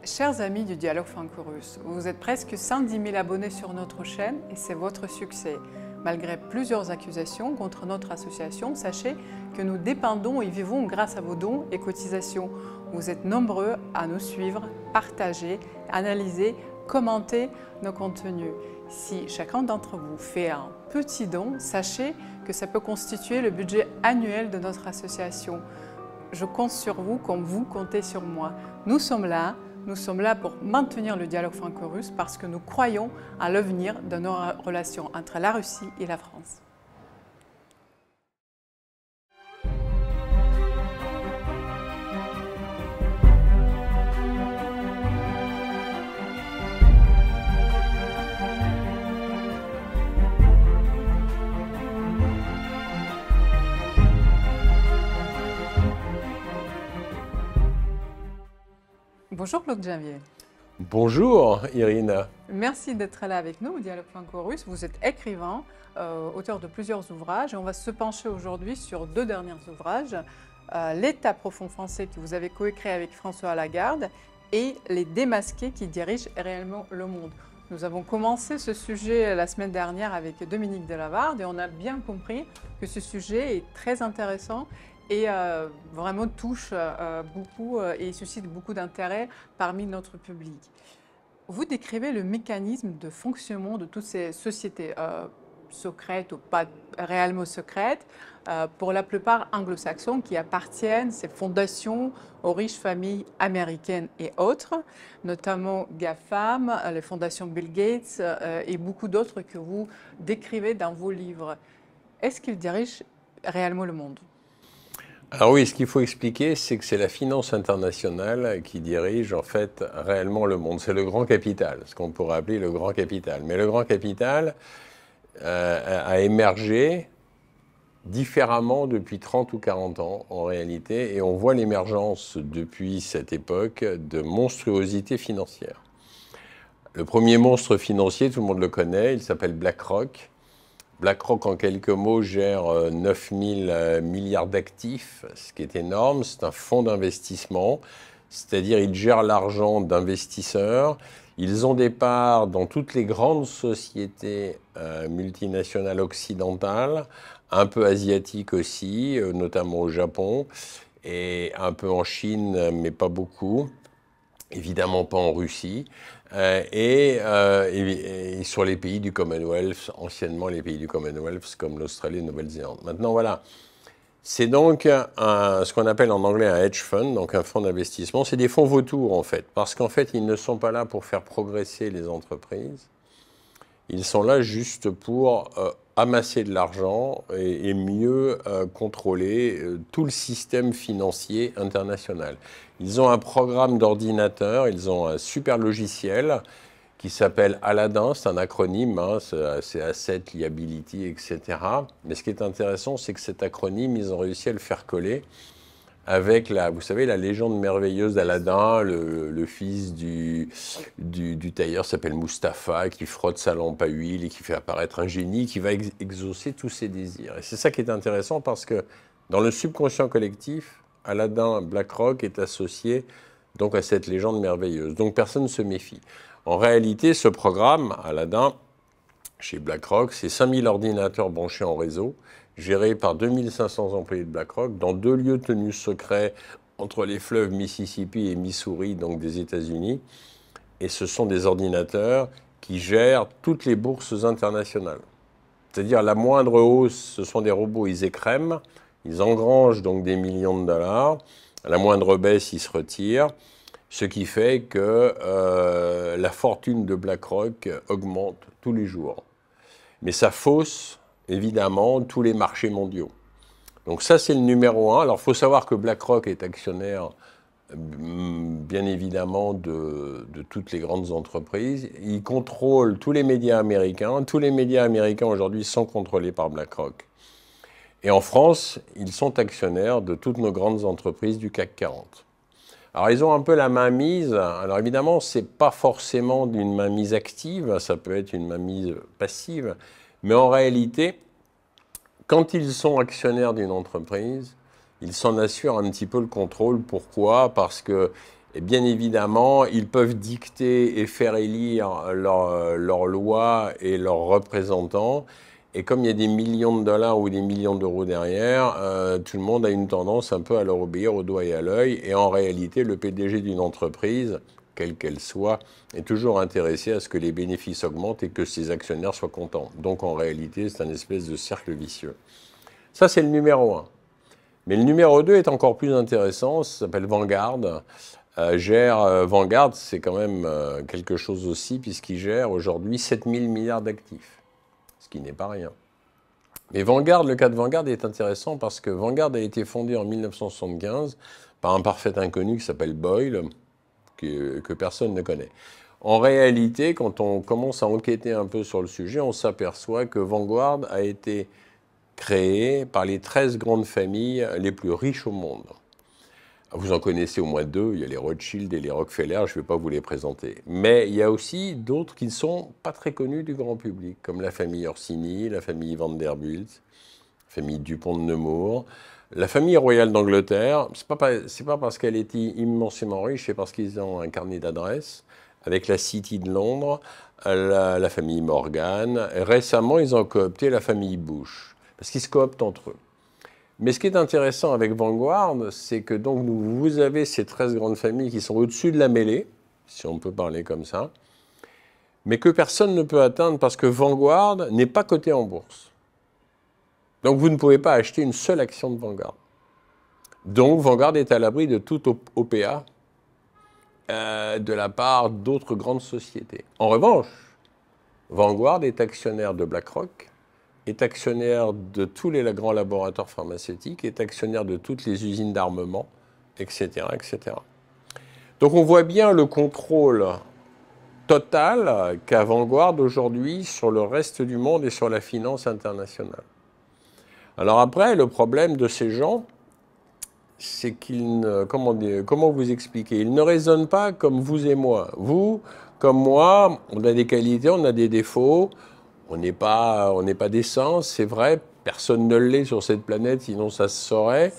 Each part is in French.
Chers amis du Dialogue franco-russe, vous êtes presque 110 000 abonnés sur notre chaîne et c'est votre succès. Malgré plusieurs accusations contre notre association, sachez que nous dépendons et vivons grâce à vos dons et cotisations. Vous êtes nombreux à nous suivre, partager, analyser, commenter nos contenus. Si chacun d'entre vous fait un petit don, sachez que ça peut constituer le budget annuel de notre association. Je compte sur vous comme vous comptez sur moi. Nous sommes là pour maintenir le dialogue franco-russe parce que nous croyons à l'avenir de nos relations entre la Russie et la France. Bonjour Claude Janvier. Bonjour Irina. Merci d'être là avec nous au Dialogue franco-russe. Vous êtes écrivain, auteur de plusieurs ouvrages et on va se pencher aujourd'hui sur deux derniers ouvrages. L'État profond français que vous avez coécrit avec François Lagarde et Les démasqués qui dirigent réellement le monde. Nous avons commencé ce sujet la semaine dernière avec Dominique Delavarde et on a bien compris que ce sujet est très intéressant et vraiment touche beaucoup et suscite beaucoup d'intérêt parmi notre public. Vous décrivez le mécanisme de fonctionnement de toutes ces sociétés secrètes ou pas réellement secrètes, pour la plupart anglo-saxons qui appartiennent, ces fondations, aux riches familles américaines et autres, notamment GAFAM, les fondations Bill Gates et beaucoup d'autres que vous décrivez dans vos livres. Est-ce qu'ils dirigent réellement le monde ? Alors oui, ce qu'il faut expliquer, c'est que c'est la finance internationale qui dirige en fait réellement le monde. C'est le grand capital, ce qu'on pourrait appeler le grand capital. Mais le grand capital a émergé différemment depuis 30 ou 40 ans en réalité, et on voit l'émergence depuis cette époque de monstruosités financières. Le premier monstre financier, tout le monde le connaît, il s'appelle BlackRock. BlackRock, en quelques mots, gère 9 000 milliards d'actifs, ce qui est énorme. C'est un fonds d'investissement, c'est-à-dire ils gèrent l'argent d'investisseurs. Ils ont des parts dans toutes les grandes sociétés multinationales occidentales, un peu asiatiques aussi, notamment au Japon, et un peu en Chine, mais pas beaucoup. Évidemment pas en Russie, et sur les pays du Commonwealth, anciennement les pays du Commonwealth, comme l'Australie et la Nouvelle-Zélande. Maintenant, voilà, c'est donc ce qu'on appelle en anglais un hedge fund, donc un fonds d'investissement. C'est des fonds vautours, en fait, parce qu'en fait, ils ne sont pas là pour faire progresser les entreprises. Ils sont là juste pour amasser de l'argent et mieux contrôler tout le système financier international. Ils ont un programme d'ordinateur, ils ont un super logiciel qui s'appelle Aladdin, c'est un acronyme, hein, c'est Asset, Liability, etc. Mais ce qui est intéressant, c'est que cet acronyme, ils ont réussi à le faire coller avec vous savez, la légende merveilleuse d'Aladin, le fils du tailleur s'appelle Mustapha, qui frotte sa lampe à huile et qui fait apparaître un génie qui va exaucer tous ses désirs. Et c'est ça qui est intéressant parce que dans le subconscient collectif, Aladin BlackRock est associé donc à cette légende merveilleuse. Donc personne ne se méfie. En réalité, ce programme, Aladin, chez BlackRock, c'est 5000 ordinateurs branchés en réseau, gérés par 2500 employés de BlackRock, dans 2 lieux tenus secrets entre les fleuves Mississippi et Missouri, donc des États-Unis. Et ce sont des ordinateurs qui gèrent toutes les bourses internationales. C'est-à-dire la moindre hausse, ce sont des robots, ils écrèment, ils engrangent donc des millions de dollars. À la moindre baisse, ils se retirent. Ce qui fait que la fortune de BlackRock augmente tous les jours. Mais ça fausse, évidemment, tous les marchés mondiaux. Donc ça, c'est le numéro 1. Alors, il faut savoir que BlackRock est actionnaire, bien évidemment, de toutes les grandes entreprises. Il contrôle tous les médias américains. Tous les médias américains, aujourd'hui, sont contrôlés par BlackRock. Et en France, ils sont actionnaires de toutes nos grandes entreprises du CAC 40. Alors, ils ont un peu la mainmise. Alors, évidemment, ce n'est pas forcément une mainmise active, ça peut être une mainmise passive. Mais en réalité, quand ils sont actionnaires d'une entreprise, ils s'en assurent un petit peu le contrôle. Pourquoi ? Parce que Et bien évidemment, ils peuvent dicter et faire élire leurs lois et leurs représentants. Et comme il y a des millions de dollars ou des millions d'euros derrière, tout le monde a une tendance un peu à leur obéir au doigt et à l'œil. Et en réalité, le PDG d'une entreprise, quelle qu'elle soit, est toujours intéressé à ce que les bénéfices augmentent et que ses actionnaires soient contents. Donc en réalité, c'est un espèce de cercle vicieux. Ça, c'est le numéro 1. Mais le numéro 2 est encore plus intéressant, ça s'appelle Vanguard. Vanguard, c'est quand même quelque chose aussi, puisqu'il gère aujourd'hui 7000 milliards d'actifs, ce qui n'est pas rien. Mais Vanguard, le cas de Vanguard est intéressant parce que Vanguard a été fondé en 1975 par un parfait inconnu qui s'appelle Boyle, que personne ne connaît. En réalité, quand on commence à enquêter un peu sur le sujet, on s'aperçoit que Vanguard a été créé par les 13 grandes familles les plus riches au monde. Vous en connaissez au moins 2, il y a les Rothschild et les Rockefeller, je ne vais pas vous les présenter. Mais il y a aussi d'autres qui ne sont pas très connus du grand public, comme la famille Orsini, la famille Vanderbilt, la famille Dupont de Nemours, la famille royale d'Angleterre. Ce n'est pas parce qu'elle est immensément riche, c'est parce qu'ils ont un carnet d'adresses avec la City de Londres, la famille Morgan. Et récemment, ils ont coopté la famille Bush, parce qu'ils se cooptent entre eux. Mais ce qui est intéressant avec Vanguard, c'est que donc vous avez ces 13 grandes familles qui sont au-dessus de la mêlée, si on peut parler comme ça, mais que personne ne peut atteindre parce que Vanguard n'est pas coté en bourse. Donc vous ne pouvez pas acheter une seule action de Vanguard. Donc Vanguard est à l'abri de toute OPA de la part d'autres grandes sociétés. En revanche, Vanguard est actionnaire de BlackRock, est actionnaire de tous les grands laboratoires pharmaceutiques, est actionnaire de toutes les usines d'armement, etc., etc. Donc on voit bien le contrôle total qu'a Vanguard aujourd'hui sur le reste du monde et sur la finance internationale. Alors après, le problème de ces gens, c'est qu'ils ne... Comment vous expliquer? Ils ne raisonnent pas comme vous et moi. Vous, comme moi, on a des qualités, on a des défauts. On n'est pas des saints, c'est vrai, personne ne l'est sur cette planète, sinon ça se saurait.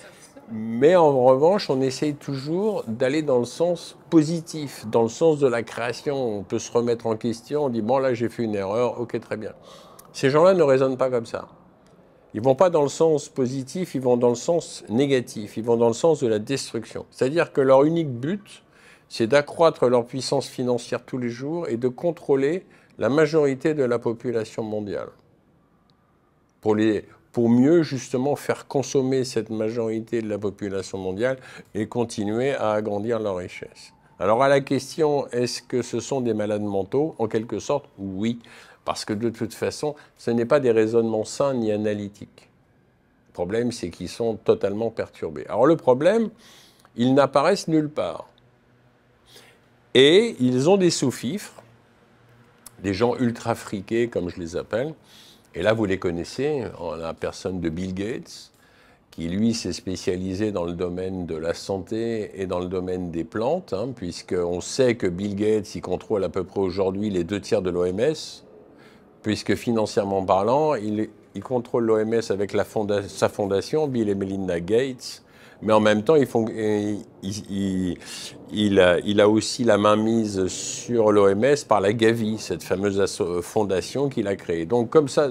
Mais en revanche, on essaye toujours d'aller dans le sens positif, dans le sens de la création. On peut se remettre en question, on dit « bon là j'ai fait une erreur, ok très bien ». Ces gens-là ne raisonnent pas comme ça. Ils ne vont pas dans le sens positif, ils vont dans le sens négatif, ils vont dans le sens de la destruction. C'est-à-dire que leur unique but, c'est d'accroître leur puissance financière tous les jours et de contrôler la majorité de la population mondiale. Pour mieux, justement, faire consommer cette majorité de la population mondiale et continuer à agrandir leur richesse. Alors, à la question, est-ce que ce sont des malades mentaux? En quelque sorte, oui. Parce que de toute façon, ce n'est pas des raisonnements sains ni analytiques. Le problème, c'est qu'ils sont totalement perturbés. Alors, le problème, ils n'apparaissent nulle part. Et ils ont des sous-fifres, des gens ultra friqués, comme je les appelle. Et là, vous les connaissez, la personne de Bill Gates, qui, lui, s'est spécialisé dans le domaine de la santé et dans le domaine des plantes, hein, puisqu'on sait que Bill Gates, il contrôle à peu près aujourd'hui les 2 tiers de l'OMS, puisque financièrement parlant, il contrôle l'OMS avec sa fondation, Bill et Melinda Gates, mais en même temps, il a aussi la main mise sur l'OMS par la Gavi, cette fameuse fondation qu'il a créée. Donc comme ça,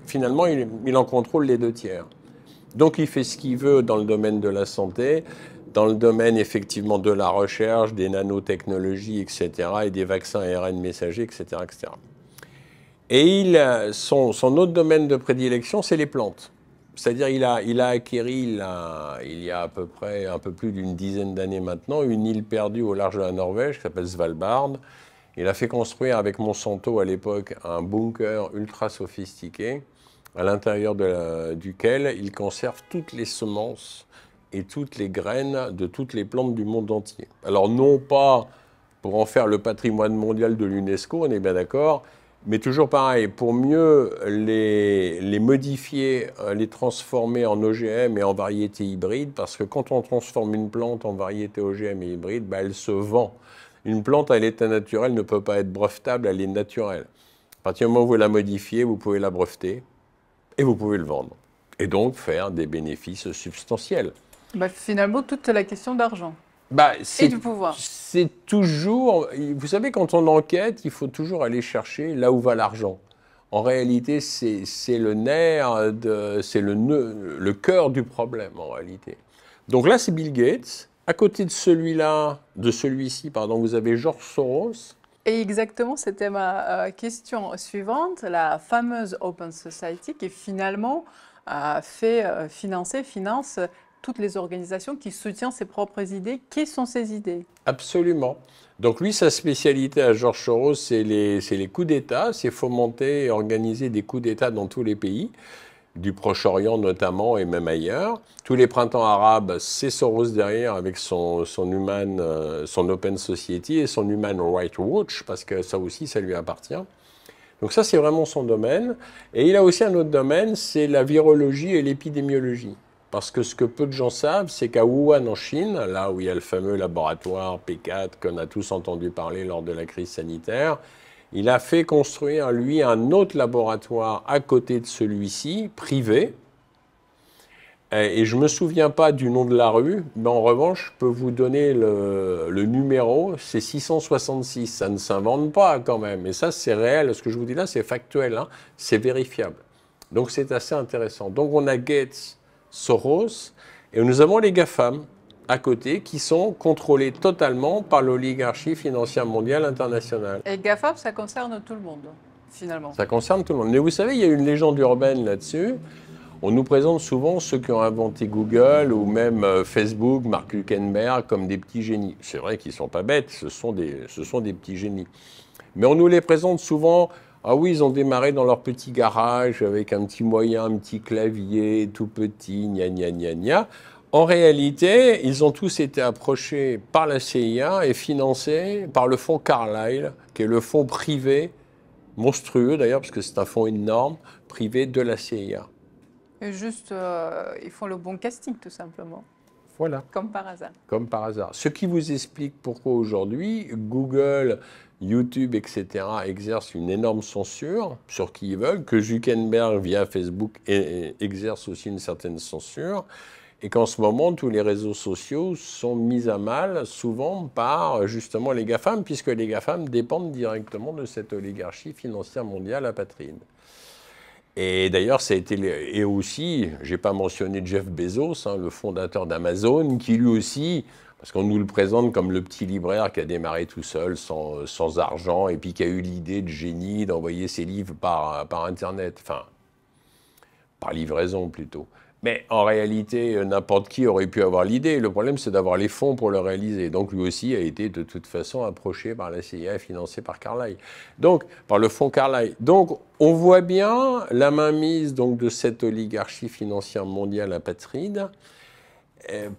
finalement, il en contrôle les 2 tiers. Donc il fait ce qu'il veut dans le domaine de la santé, dans le domaine effectivement de la recherche, des nanotechnologies, etc., et des vaccins ARN messagers, etc., etc. Et son autre domaine de prédilection, c'est les plantes. C'est-à-dire il a acquéri, il y a à peu près un peu plus d'une dizaine d'années maintenant, une île perdue au large de la Norvège qui s'appelle Svalbard. Il a fait construire avec Monsanto à l'époque un bunker ultra sophistiqué à l'intérieur duquel il conserve toutes les semences et toutes les graines de toutes les plantes du monde entier. Alors non pas pour en faire le patrimoine mondial de l'UNESCO, on est bien d'accord, mais toujours pareil, pour mieux les modifier, les transformer en OGM et en variété hybride, parce que quand on transforme une plante en variété OGM et hybride, bah, elle se vend. Une plante à l'état naturel ne peut pas être brevetable, elle est naturelle. À partir du moment où vous la modifiez, vous pouvez la breveter et vous pouvez le vendre. Et donc faire des bénéfices substantiels. Bah, finalement, toute la question d'argent. et du pouvoir. C'est toujours... Vous savez, quand on enquête, il faut toujours aller chercher là où va l'argent. En réalité, c'est le nerf, c'est le cœur du problème, en réalité. Donc là, c'est Bill Gates. À côté de celui-ci, pardon, vous avez George Soros. Et exactement, c'était ma question suivante, la fameuse Open Society qui finalement finance toutes les organisations qui soutiennent ses propres idées. Quelles sont ces idées? Absolument. Donc lui, sa spécialité à George Soros, c'est les coups d'État, c'est fomenter et organiser des coups d'État dans tous les pays, du Proche-Orient notamment et même ailleurs. Tous les printemps arabes, c'est Soros derrière avec son Open Society et son Human Rights Watch, parce que ça aussi, ça lui appartient. Donc ça, c'est vraiment son domaine. Et il a aussi un autre domaine, c'est la virologie et l'épidémiologie. Parce que ce que peu de gens savent, c'est qu'à Wuhan, en Chine, là où il y a le fameux laboratoire P4 qu'on a tous entendu parler lors de la crise sanitaire, il a fait construire, lui, un autre laboratoire à côté de celui-ci, privé. Et je ne me souviens pas du nom de la rue, mais en revanche, je peux vous donner le numéro, c'est 666. Ça ne s'invente pas quand même. Et ça, c'est réel. Ce que je vous dis là, c'est factuel, hein, c'est vérifiable. Donc c'est assez intéressant. Donc on a Gates, Soros, et nous avons les GAFAM à côté qui sont contrôlés totalement par l'oligarchie financière mondiale internationale. Et GAFAM, ça concerne tout le monde, finalement. Ça concerne tout le monde. Mais vous savez, il y a une légende urbaine là-dessus. On nous présente souvent ceux qui ont inventé Google ou même Facebook, Mark Zuckerberg, comme des petits génies. C'est vrai qu'ils ne sont pas bêtes, ce sont des petits génies. Mais on nous les présente souvent, ah oui, ils ont démarré dans leur petit garage avec un petit moyen, un petit clavier, tout petit, gna gna gna gna. En réalité, ils ont tous été approchés par la CIA et financés par le fonds Carlyle, qui est le fonds privé, monstrueux d'ailleurs, parce que c'est un fonds énorme, privé de la CIA. Et juste, ils font le bon casting, tout simplement. Voilà. Comme par hasard. Comme par hasard. Ce qui vous explique pourquoi aujourd'hui, Google, YouTube, etc. exercent une énorme censure sur qui ils veulent, que Zuckerberg, via Facebook, exerce aussi une certaine censure, et qu'en ce moment, tous les réseaux sociaux sont mis à mal, souvent par justement les GAFAM, puisque les GAFAM dépendent directement de cette oligarchie financière mondiale apatride. Et d'ailleurs, ça a été... Et aussi, je n'ai pas mentionné Jeff Bezos, hein, le fondateur d'Amazon, qui lui aussi, parce qu'on nous le présente comme le petit libraire qui a démarré tout seul, sans argent, et puis qui a eu l'idée de génie d'envoyer ses livres par Internet, enfin, par livraison plutôt. Mais en réalité, n'importe qui aurait pu avoir l'idée. Le problème, c'est d'avoir les fonds pour le réaliser. Donc lui aussi a été de toute façon approché par la CIA et financé par Carlyle. Donc, par le fonds Carlyle. Donc, on voit bien la mainmise donc, de cette oligarchie financière mondiale apatride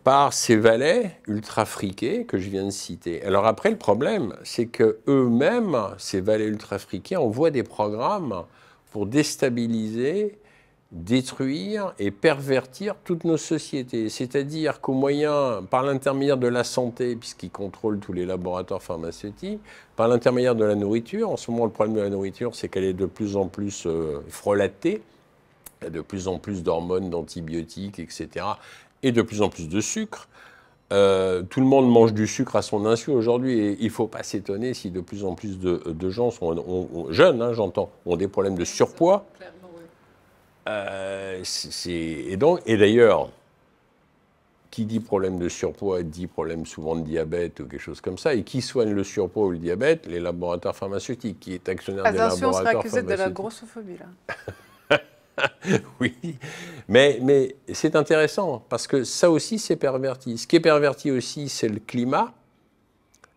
par ces valets ultra-friqués que je viens de citer. Alors après, le problème, c'est qu'eux-mêmes, ces valets ultra-friqués, envoient des programmes pour déstabiliser, détruire et pervertir toutes nos sociétés. C'est-à-dire qu'au moyen, par l'intermédiaire de la santé, puisqu'ils contrôlent tous les laboratoires pharmaceutiques, par l'intermédiaire de la nourriture, en ce moment le problème de la nourriture, c'est qu'elle est de plus en plus frelatée, il y a de plus en plus d'hormones, d'antibiotiques, etc., et de plus en plus de sucre. Tout le monde mange du sucre à son insu aujourd'hui et il ne faut pas s'étonner si de plus en plus de gens, jeunes, hein, j'entends, ont des problèmes de surpoids. Et d'ailleurs, qui dit problème de surpoids dit problème souvent de diabète ou quelque chose comme ça. Et qui soigne le surpoids ou le diabète? Les laboratoires pharmaceutiques, qui est actionnaire des laboratoires pharmaceutiques. Attention, on sera accusé de la grossophobie, là. Oui, mais c'est intéressant, parce que ça aussi, c'est perverti. Ce qui est perverti aussi, c'est le climat.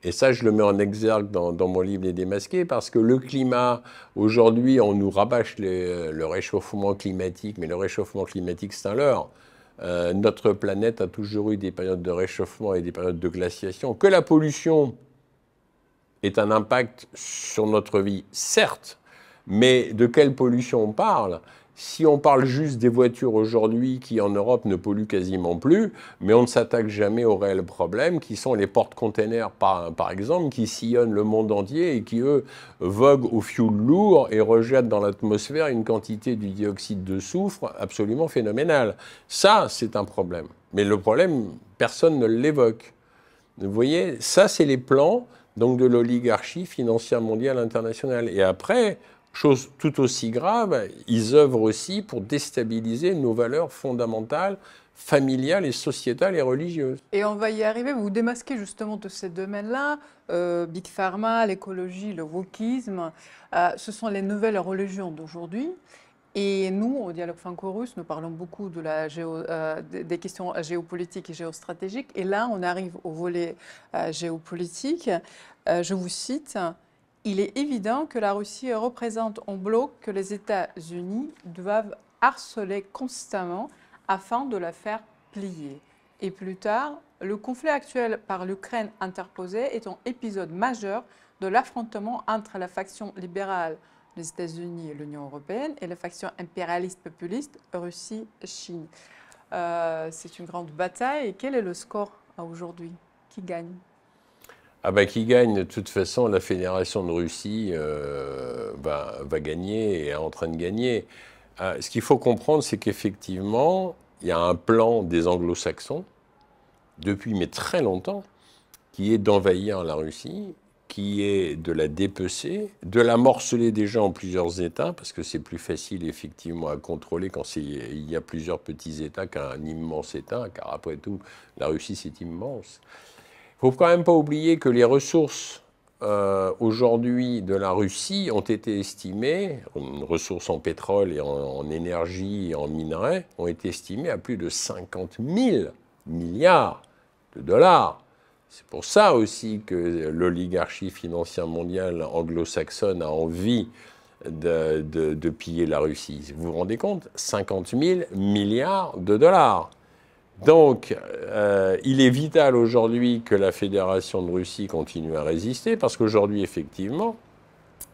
Et ça, je le mets en exergue dans mon livre Les Démasqués, parce que le climat, aujourd'hui, on nous rabâche le réchauffement climatique, mais le réchauffement climatique, c'est un leurre. Notre planète a toujours eu des périodes de réchauffement et des périodes de glaciation. Que la pollution ait un impact sur notre vie, certes, mais de quelle pollution on parle ? Si on parle juste des voitures aujourd'hui qui, en Europe, ne polluent quasiment plus, mais on ne s'attaque jamais aux réels problèmes, qui sont les porte-containers, par exemple, qui sillonnent le monde entier et qui, eux, voguent au fioul lourd et rejettent dans l'atmosphère une quantité du dioxyde de soufre absolument phénoménale. Ça, c'est un problème. Mais le problème, personne ne l'évoque. Vous voyez, ça, c'est les plans donc, de l'oligarchie financière mondiale internationale. Et après, chose tout aussi grave, ils œuvrent aussi pour déstabiliser nos valeurs fondamentales, familiales et sociétales et religieuses. Et on va y arriver, vous vous démasquez justement de ces domaines-là, Big Pharma, l'écologie, le wokisme, ce sont les nouvelles religions d'aujourd'hui. Et nous, au Dialogue franco-russe, nous parlons beaucoup de des questions géopolitiques et géostratégiques. Et là, on arrive au volet géopolitique. Je vous cite, il est évident que la Russie représente un bloc que les États-Unis doivent harceler constamment afin de la faire plier. Et plus tard, le conflit actuel par l'Ukraine interposée est un épisode majeur de l'affrontement entre la faction libérale les États-Unis et l'Union européenne et la faction impérialiste populiste Russie-Chine. C'est une grande bataille. Et quel est le score aujourd'hui? Qui gagne? Ah ben, qui gagne, de toute façon, la Fédération de Russie va gagner et est en train de gagner. Ce qu'il faut comprendre, c'est qu'effectivement, il y a un plan des anglo-saxons, depuis mais très longtemps, qui est d'envahir la Russie, qui est de la dépecer, de la morceler déjà en plusieurs États, parce que c'est plus facile effectivement à contrôler quand il y a plusieurs petits États qu'un immense État, car après tout, la Russie c'est immense. Il ne faut quand même pas oublier que les ressources aujourd'hui de la Russie ont été estimées, ressources en pétrole et en énergie et en minerais, ont été estimées à plus de 50 000 milliards de dollars. C'est pour ça aussi que l'oligarchie financière mondiale anglo-saxonne a envie de piller la Russie. Vous vous rendez compte? 50 000 milliards de dollars. Donc, il est vital aujourd'hui que la Fédération de Russie continue à résister, parce qu'aujourd'hui, effectivement,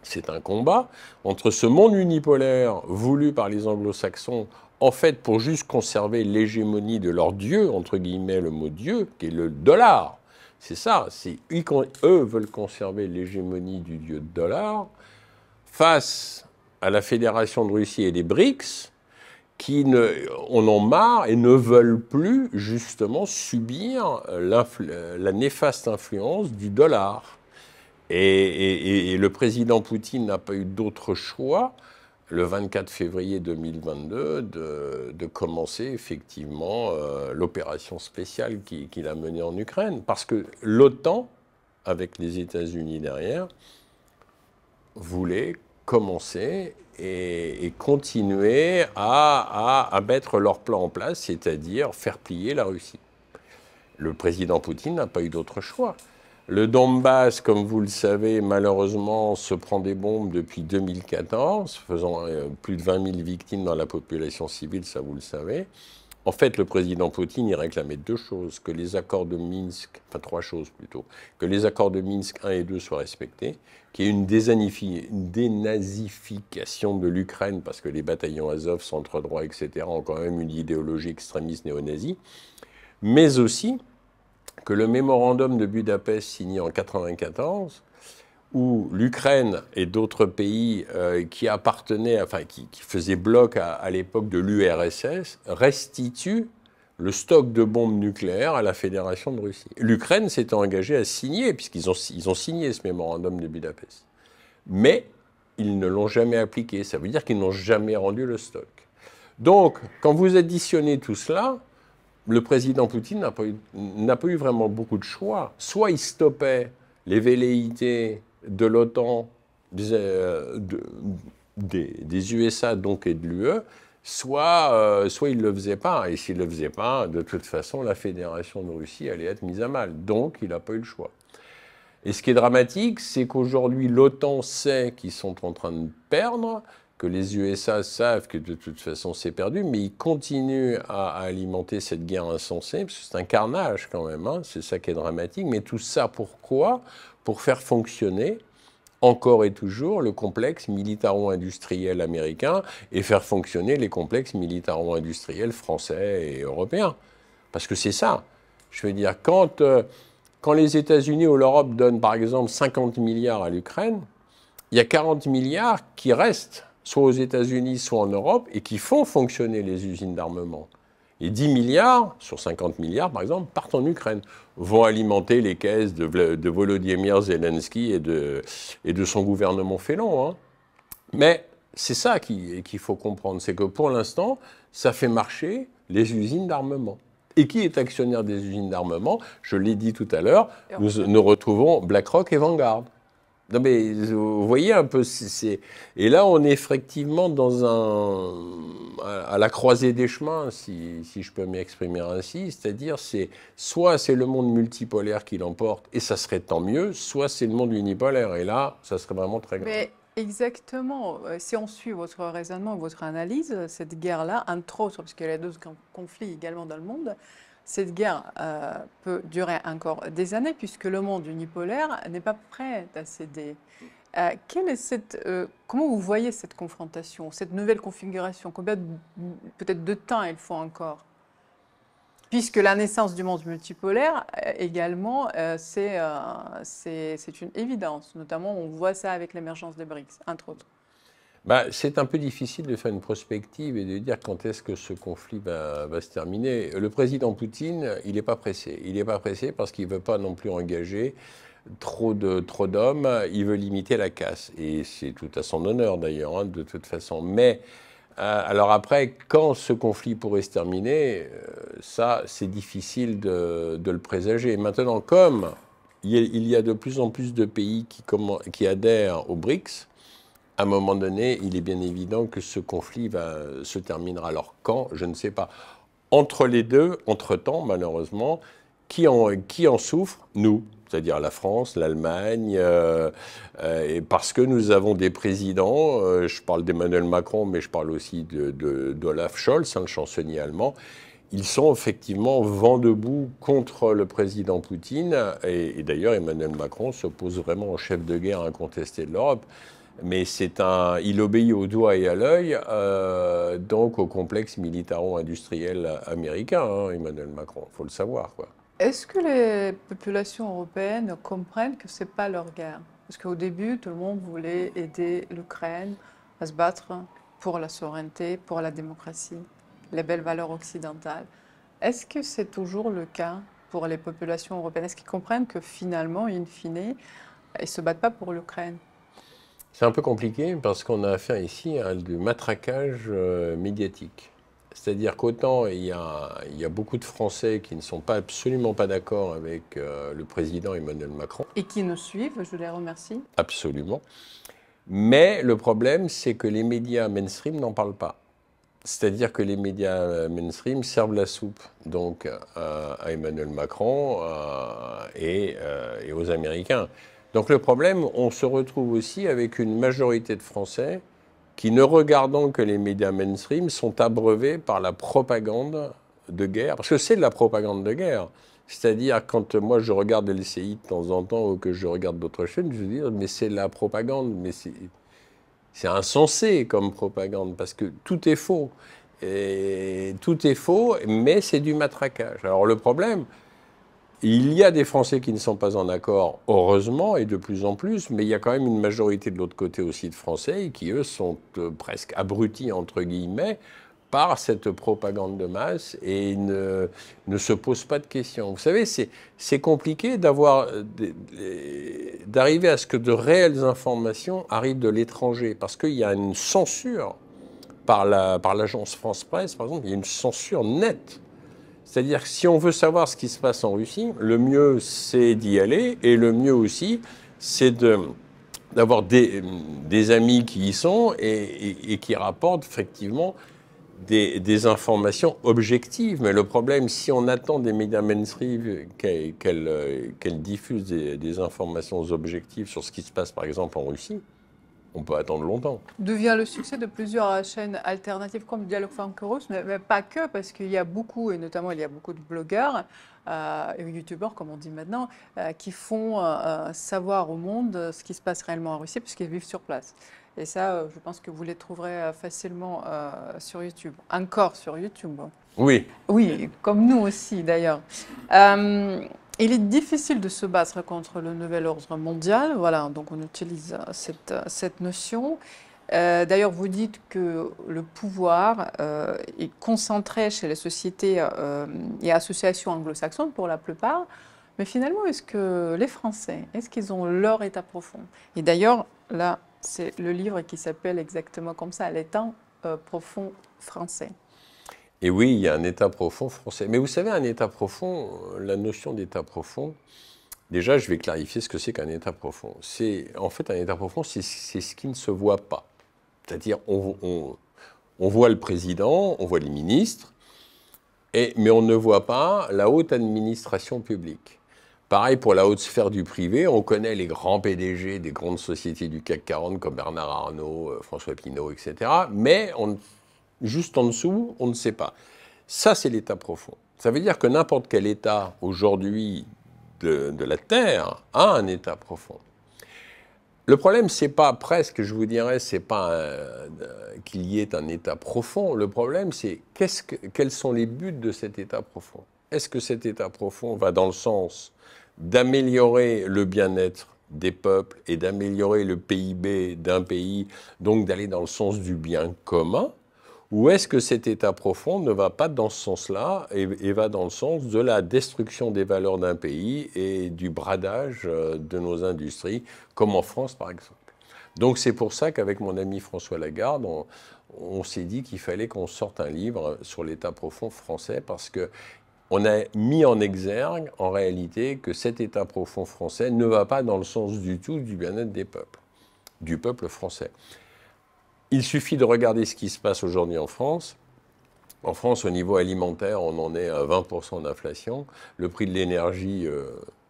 c'est un combat entre ce monde unipolaire voulu par les anglo-saxons, en fait, pour juste conserver l'hégémonie de leur dieu, entre guillemets, le mot dieu, qui est le dollar. C'est ça, eux veulent conserver l'hégémonie du dieu dollar face à la Fédération de Russie et les BRICS, qui en ont marre et ne veulent plus justement subir la néfaste influence du dollar. Et le président Poutine n'a pas eu d'autre choix, le 24 février 2022, de commencer effectivement l'opération spéciale qu'il a menée en Ukraine. Parce que l'OTAN, avec les États-Unis derrière, voulait commencer et continuer à mettre leur plan en place, c'est-à-dire faire plier la Russie. Le président Poutine n'a pas eu d'autre choix. Le Donbass, comme vous le savez, malheureusement, se prend des bombes depuis 2014, faisant plus de 20 000 victimes dans la population civile, ça vous le savez. En fait, le président Poutine, il réclamait deux choses, que les accords de Minsk, enfin trois choses plutôt, que les accords de Minsk 1 et 2 soient respectés, qu'il y ait une dénazification de l'Ukraine, parce que les bataillons Azov, centre-droit, etc., ont quand même une idéologie extrémiste néo-nazie, mais aussi que le mémorandum de Budapest signé en 1994, où l'Ukraine et d'autres pays qui appartenaient, enfin qui faisaient bloc à l'époque de l'URSS, restituent le stock de bombes nucléaires à la Fédération de Russie. L'Ukraine s'était engagée à signer, puisqu'ils ont signé ce mémorandum de Budapest. Mais ils ne l'ont jamais appliqué. Ça veut dire qu'ils n'ont jamais rendu le stock. Donc, quand vous additionnez tout cela, le président Poutine n'a pas eu vraiment beaucoup de choix. Soit il stoppait les velléités de l'OTAN, des USA donc et de l'UE, soit il ne le faisait pas. Et s'il ne le faisait pas, de toute façon, la Fédération de Russie allait être mise à mal. Donc, il n'a pas eu le choix. Et ce qui est dramatique, c'est qu'aujourd'hui, l'OTAN sait qu'ils sont en train de perdre, que les USA savent que de toute façon c'est perdu, mais ils continuent à alimenter cette guerre insensée, parce que c'est un carnage quand même, hein, c'est ça qui est dramatique. Mais tout ça pourquoi? Pour faire fonctionner encore et toujours le complexe militaro-industriel américain et faire fonctionner les complexes militaro-industriels français et européens. Parce que c'est ça. Je veux dire, quand les États-Unis ou l'Europe donnent par exemple 50 milliards à l'Ukraine, il y a 40 milliards qui restent soit aux États-Unis, soit en Europe, et qui font fonctionner les usines d'armement. Et 10 milliards, sur 50 milliards par exemple, partent en Ukraine, vont alimenter les caisses de Volodymyr Zelensky et de son gouvernement félon. Hein. Mais c'est ça qu'il faut comprendre, c'est que pour l'instant, ça fait marcher les usines d'armement. Et qui est actionnaire des usines d'armement? Je l'ai dit tout à l'heure, nous retrouvons BlackRock et Vanguard. Non mais vous voyez un peu, et là on est effectivement à la croisée des chemins, si je peux m'exprimer ainsi, c'est-à-dire soit c'est le monde multipolaire qui l'emporte, et ça serait tant mieux, soit c'est le monde unipolaire, et là ça serait vraiment très grave. Mais exactement, si on suit votre raisonnement, votre analyse, cette guerre-là, entre autres, parce qu'il y a deux conflits également dans le monde, cette guerre peut durer encore des années puisque le monde unipolaire n'est pas prêt à céder. Comment vous voyez cette confrontation, cette nouvelle configuration? Combien peut-être de temps il faut encore? Puisque la naissance du monde multipolaire, également, c'est une évidence. Notamment, on voit ça avec l'émergence des BRICS, entre autres. Bah, c'est un peu difficile de faire une prospective et de dire quand est-ce que ce conflit va se terminer. Le président Poutine, il n'est pas pressé. Il n'est pas pressé parce qu'il ne veut pas non plus engager trop d'hommes. Il veut limiter la casse. Et c'est tout à son honneur d'ailleurs, hein, de toute façon. Mais alors après, quand ce conflit pourrait se terminer, ça, c'est difficile de le présager. Maintenant, comme il y a de plus en plus de pays qui adhèrent aux BRICS, à un moment donné, il est bien évident que ce conflit se terminera. Alors quand, je ne sais pas. Entre les deux, entre-temps, malheureusement, qui en souffre? Nous, c'est-à-dire la France, l'Allemagne, et parce que nous avons des présidents, je parle d'Emmanuel Macron, mais je parle aussi d'Olaf Scholz, hein, le chancelier allemand. Ils sont effectivement vent debout contre le président Poutine, et d'ailleurs Emmanuel Macron s'oppose vraiment au chef de guerre incontesté de l'Europe. Mais il obéit au doigt et à l'œil, donc au complexe militaro-industriel américain, hein, Emmanuel Macron, il faut le savoir, quoi. Est-ce que les populations européennes comprennent que ce n'est pas leur guerre? Parce qu'au début, tout le monde voulait aider l'Ukraine à se battre pour la souveraineté, pour la démocratie, les belles valeurs occidentales. Est-ce que c'est toujours le cas pour les populations européennes? Est-ce qu'ils comprennent que finalement, in fine, ils ne se battent pas pour l'Ukraine? C'est un peu compliqué parce qu'on a affaire ici à du matraquage médiatique. C'est-à-dire qu'autant il y a beaucoup de Français qui ne sont absolument pas d'accord avec le président Emmanuel Macron. Et qui nous suivent, je les remercie. Absolument. Mais le problème, c'est que les médias mainstream n'en parlent pas. C'est-à-dire que les médias mainstream servent la soupe donc, à Emmanuel Macron et aux Américains. Donc le problème, on se retrouve aussi avec une majorité de Français qui, ne regardant que les médias mainstream, sont abreuvés par la propagande de guerre. Parce que c'est de la propagande de guerre. C'est-à-dire, quand moi je regarde LCI de temps en temps ou que je regarde d'autres chaînes, je veux dire, mais c'est de la propagande, mais c'est insensé comme propagande, parce que tout est faux. Et tout est faux, mais c'est du matraquage. Alors le problème, il y a des Français qui ne sont pas en accord, heureusement, et de plus en plus, mais il y a quand même une majorité de l'autre côté aussi de Français qui, eux, sont presque abrutis, entre guillemets, par cette propagande de masse et ne se posent pas de questions. Vous savez, c'est compliqué d'arriver à ce que de réelles informations arrivent de l'étranger, parce qu'il y a une censure par l'agence France Presse, par exemple, il y a une censure nette. C'est-à-dire que si on veut savoir ce qui se passe en Russie, le mieux, c'est d'y aller. Et le mieux aussi, c'est d'avoir des amis qui y sont et qui rapportent effectivement des informations objectives. Mais le problème, si on attend des médias mainstream qu'elles diffusent des informations objectives sur ce qui se passe, par exemple, en Russie, on peut attendre longtemps. D'où vient le succès de plusieurs chaînes alternatives comme Dialogue Franco-Russe, mais pas que, parce qu'il y a beaucoup, et notamment il y a beaucoup de blogueurs et youtubeurs, comme on dit maintenant, qui font savoir au monde ce qui se passe réellement en Russie, puisqu'ils vivent sur place. Et ça, je pense que vous les trouverez facilement sur YouTube. Encore sur YouTube. Oui. Oui, comme nous aussi d'ailleurs. Il est difficile de se battre contre le nouvel ordre mondial, voilà, donc on utilise cette notion. D'ailleurs, vous dites que le pouvoir est concentré chez les sociétés et associations anglo-saxonnes pour la plupart. Mais finalement, est-ce que les Français, est-ce qu'ils ont leur État profond? Et d'ailleurs, là, c'est le livre qui s'appelle exactement comme ça, l'État profond français. Et oui, il y a un État profond français. Mais vous savez, un État profond, la notion d'État profond, déjà, je vais clarifier ce que c'est qu'un État profond. En fait, un État profond, c'est ce qui ne se voit pas. C'est-à-dire, on voit le président, on voit les ministres, mais on ne voit pas la haute administration publique. Pareil pour la haute sphère du privé, on connaît les grands PDG des grandes sociétés du CAC 40 comme Bernard Arnault, François Pinault, etc. Mais juste en dessous, on ne sait pas. Ça, c'est l'État profond. Ça veut dire que n'importe quel État aujourd'hui de la Terre a un État profond. Le problème, c'est pas presque, je vous dirais, c'est pas qu'il y ait un État profond. Le problème, c'est quels sont les buts de cet État profond. Est-ce que cet État profond va dans le sens d'améliorer le bien-être des peuples et d'améliorer le PIB d'un pays, donc d'aller dans le sens du bien commun? Ou est-ce que cet État profond ne va pas dans ce sens-là et va dans le sens de la destruction des valeurs d'un pays et du bradage de nos industries, comme en France par exemple? Donc c'est pour ça qu'avec mon ami François Lagarde, on s'est dit qu'il fallait qu'on sorte un livre sur l'État profond français parce qu'on a mis en exergue en réalité que cet État profond français ne va pas dans le sens du tout du bien-être des peuples, du peuple français. Il suffit de regarder ce qui se passe aujourd'hui en France. En France, au niveau alimentaire, on en est à 20% d'inflation. Le prix de l'énergie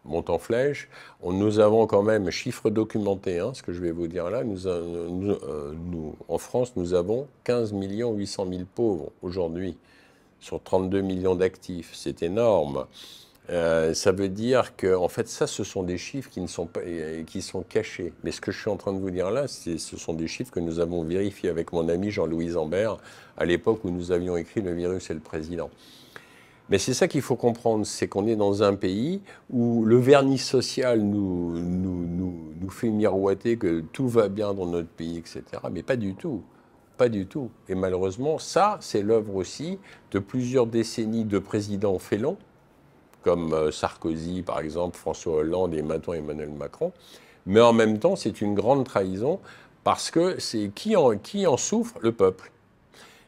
monte en flèche. Nous avons quand même, chiffre documenté, ce que je vais vous dire là, en France, nous avons 15 800 000 pauvres aujourd'hui, sur 32 millions d'actifs. C'est énorme. Ça veut dire que, en fait, ça, ce sont des chiffres qui sont cachés. Mais ce que je suis en train de vous dire là, ce sont des chiffres que nous avons vérifiés avec mon ami Jean-Louis Zambert à l'époque où nous avions écrit Le virus et le président. Mais c'est ça qu'il faut comprendre, c'est qu'on est dans un pays où le vernis social nous fait miroiter que tout va bien dans notre pays, etc. Mais pas du tout. Pas du tout. Et malheureusement, ça, c'est l'œuvre aussi de plusieurs décennies de présidents félons, comme Sarkozy, par exemple, François Hollande et maintenant Emmanuel Macron. Mais en même temps, c'est une grande trahison parce que c'est qui en souffre? Le peuple.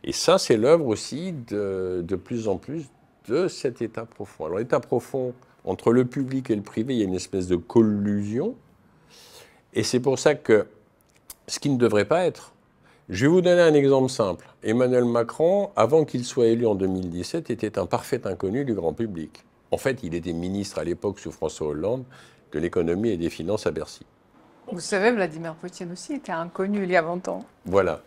Et ça, c'est l'œuvre aussi de plus en plus de cet État profond. Alors, l'État profond, entre le public et le privé, il y a une espèce de collusion. Et c'est pour ça que ce qui ne devrait pas être. Je vais vous donner un exemple simple. Emmanuel Macron, avant qu'il soit élu en 2017, était un parfait inconnu du grand public. En fait, il était ministre à l'époque sous François Hollande de l'économie et des finances à Bercy. Vous savez, Vladimir Poutine aussi était inconnu il y a 20 ans. Voilà.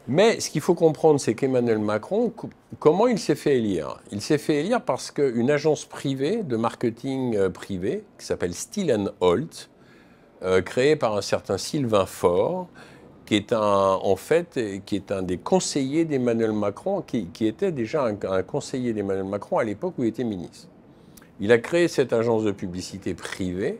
Mais ce qu'il faut comprendre, c'est qu'Emmanuel Macron, comment il s'est fait élire? Il s'est fait élire parce qu'une agence privée, de marketing privé, qui s'appelle Still & Holt, créée par un certain Sylvain Faure, qui est un des conseillers d'Emmanuel Macron, qui était déjà un conseiller d'Emmanuel Macron à l'époque où il était ministre. Il a créé cette agence de publicité privée,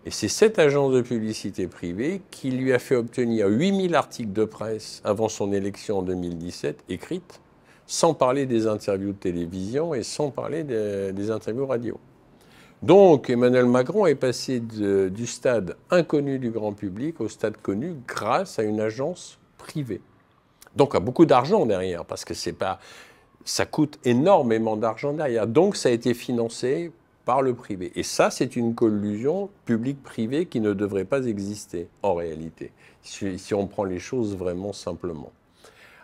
et c'est cette agence de publicité privée qui lui a fait obtenir 8000 articles de presse avant son élection en 2017, écrites, sans parler des interviews de télévision et sans parler des interviews radio. Donc Emmanuel Macron est passé du stade inconnu du grand public au stade connu grâce à une agence privée. Donc à beaucoup d'argent derrière, parce que ça coûte énormément d'argent derrière. Donc ça a été financé par le privé. Et ça, c'est une collusion publique-privée qui ne devrait pas exister en réalité, si on prend les choses vraiment simplement.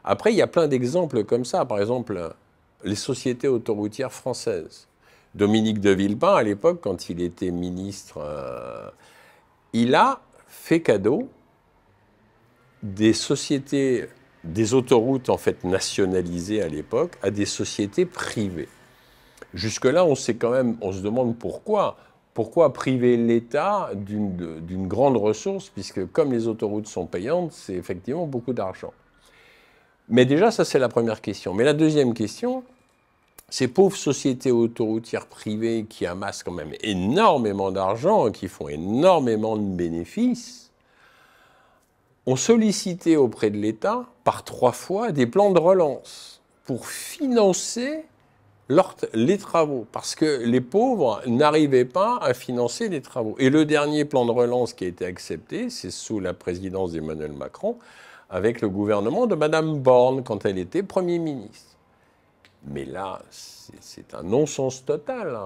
Après, il y a plein d'exemples comme ça. Par exemple, les sociétés autoroutières françaises. Dominique de Villepin, à l'époque, quand il était ministre, il a fait cadeau des sociétés, des autoroutes en fait nationalisées à l'époque, à des sociétés privées. Jusque-là, on se demande pourquoi. Pourquoi priver l'État d'une grande ressource, puisque comme les autoroutes sont payantes, c'est effectivement beaucoup d'argent. Mais déjà, ça c'est la première question. Mais la deuxième question, ces pauvres sociétés autoroutières privées qui amassent quand même énormément d'argent, qui font énormément de bénéfices, ont sollicité auprès de l'État, par 3 fois, des plans de relance pour financer les travaux, parce que les pauvres n'arrivaient pas à financer les travaux. Et le dernier plan de relance qui a été accepté, c'est sous la présidence d'Emmanuel Macron, avec le gouvernement de Madame Borne, quand elle était Premier ministre. Mais là, c'est un non-sens total.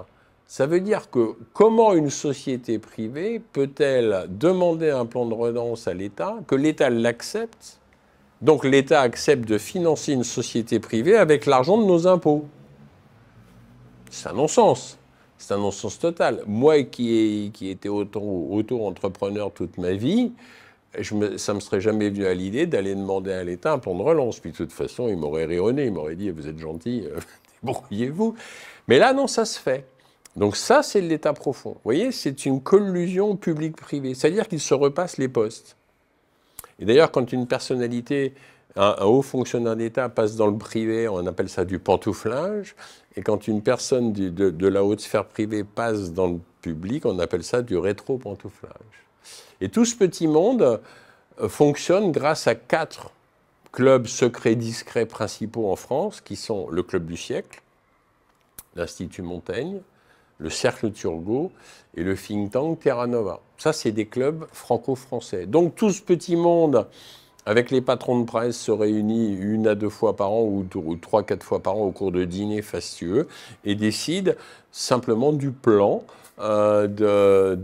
Ça veut dire que comment une société privée peut-elle demander un plan de relance à l'État, que l'État l'accepte, donc l'État accepte de financer une société privée avec l'argent de nos impôts? C'est un non-sens. C'est un non-sens total. Moi qui étais auto-entrepreneur toute ma vie, ça ne me serait jamais venu à l'idée d'aller demander à l'État un plan de relance. Puis de toute façon, il m'aurait rayonné, il m'aurait dit « vous êtes gentil, débrouillez-vous ». Mais là, non, ça se fait. Donc ça, c'est l'État profond. Vous voyez, c'est une collusion publique-privée. C'est-à-dire qu'ils se repassent les postes. Et d'ailleurs, quand une personnalité, un haut fonctionnaire d'État passe dans le privé, on appelle ça du pantouflage. Et quand une personne de la haute sphère privée passe dans le public, on appelle ça du rétro-pantouflage. Et tout ce petit monde fonctionne grâce à 4 clubs secrets discrets principaux en France, qui sont le Club du siècle, l'Institut Montaigne, le Cercle Turgot et le think tank Terra Nova. Ça, c'est des clubs franco-français. Donc tout ce petit monde, avec les patrons de presse, se réunit 1 à 2 fois par an ou 3-4 fois par an au cours de dîners fastueux et décide simplement du plan de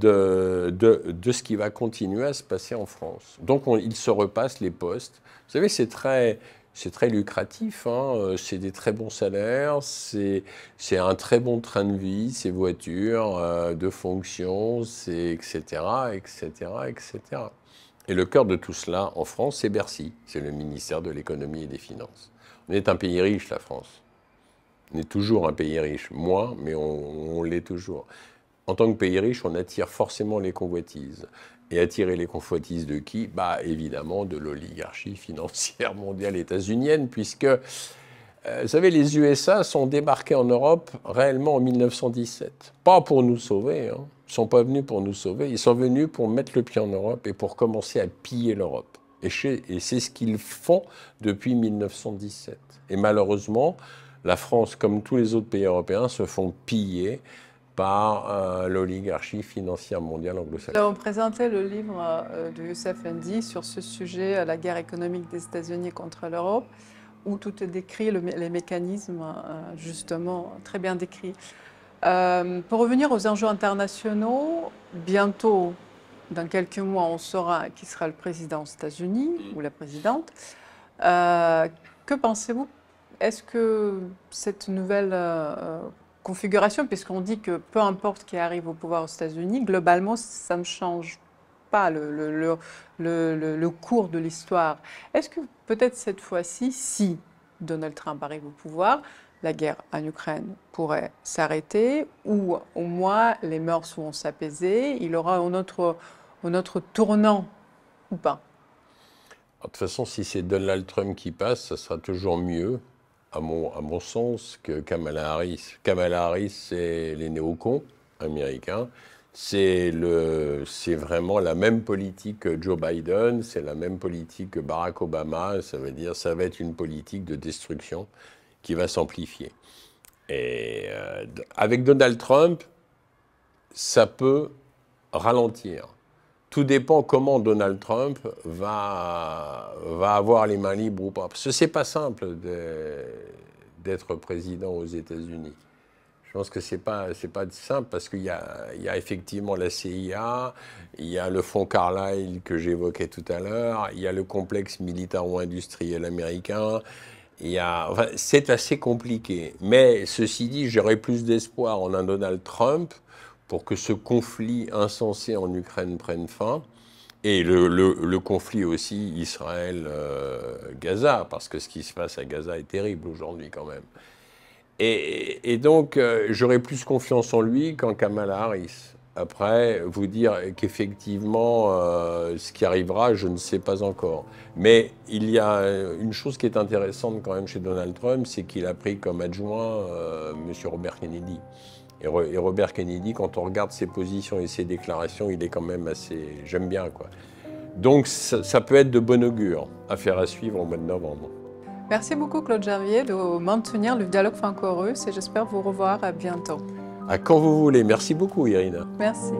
ce qui va continuer à se passer en France. Donc ils se repassent les postes. Vous savez, c'est très lucratif, hein. C'est des très bons salaires, c'est un très bon train de vie, ces voitures de fonction, etc., etc., etc. Et le cœur de tout cela, en France, c'est Bercy. C'est le ministère de l'économie et des finances. On est un pays riche, la France. On est toujours un pays riche. Moins, mais on l'est toujours. En tant que pays riche, on attire forcément les convoitises. Et attirer les convoitises de qui? Bah, évidemment, de l'oligarchie financière mondiale états-unienne, puisque, vous savez, les USA sont débarqués en Europe réellement en 1917. Pas pour nous sauver, hein. Ils ne sont pas venus pour nous sauver, ils sont venus pour mettre le pied en Europe et pour commencer à piller l'Europe. Et c'est ce qu'ils font depuis 1917. Et malheureusement, la France, comme tous les autres pays européens, se font piller par l'oligarchie financière mondiale anglo-saxonne. On présentait le livre de Youssef Indy sur ce sujet, la guerre économique des États-Unis contre l'Europe, où tout est décrit, les mécanismes justement très bien décrits. Pour revenir aux enjeux internationaux, bientôt, dans quelques mois, on saura qui sera le président aux États-Unis ou la présidente. Que pensez-vous? Est-ce que cette nouvelle configuration, puisqu'on dit que peu importe qui arrive au pouvoir aux États-Unis, globalement, ça ne change pas le cours de l'histoire. Est-ce que peut-être cette fois-ci, si Donald Trump arrive au pouvoir, la guerre en Ukraine pourrait s'arrêter, ou au moins les mœurs vont s'apaiser, il aura un autre tournant ou pas? De toute façon, si c'est Donald Trump qui passe, ça sera toujours mieux, à mon sens, que Kamala Harris. Kamala Harris, c'est les néocons américains. C'est vraiment la même politique que Joe Biden, c'est la même politique que Barack Obama. Ça veut dire ça va être une politique de destruction qui va s'amplifier. Et avec Donald Trump, ça peut ralentir. Tout dépend comment Donald Trump va avoir les mains libres ou pas. Parce que c'est pas simple d'être président aux États-Unis. Je pense que c'est pas simple parce qu'il y a effectivement la CIA, il y a le fonds Carlyle que j'évoquais tout à l'heure, il y a le complexe militaro-industriel américain. Enfin, c'est assez compliqué. Mais ceci dit, j'aurais plus d'espoir en un Donald Trump pour que ce conflit insensé en Ukraine prenne fin. Et le conflit aussi Israël-Gaza, parce que ce qui se passe à Gaza est terrible aujourd'hui quand même. Et donc, j'aurais plus confiance en lui qu'en Kamala Harris. Après, vous dire qu'effectivement, ce qui arrivera, je ne sais pas encore. Mais il y a une chose qui est intéressante quand même chez Donald Trump, c'est qu'il a pris comme adjoint M. Robert Kennedy. Et Robert Kennedy, quand on regarde ses positions et ses déclarations, il est quand même assez... J'aime bien, quoi. Donc ça peut être de bon augure, affaire à suivre au mois de novembre. Merci beaucoup Claude Gervier de maintenir le dialogue franco-russe et j'espère vous revoir à bientôt. À quand vous voulez. Merci beaucoup Irina. Merci.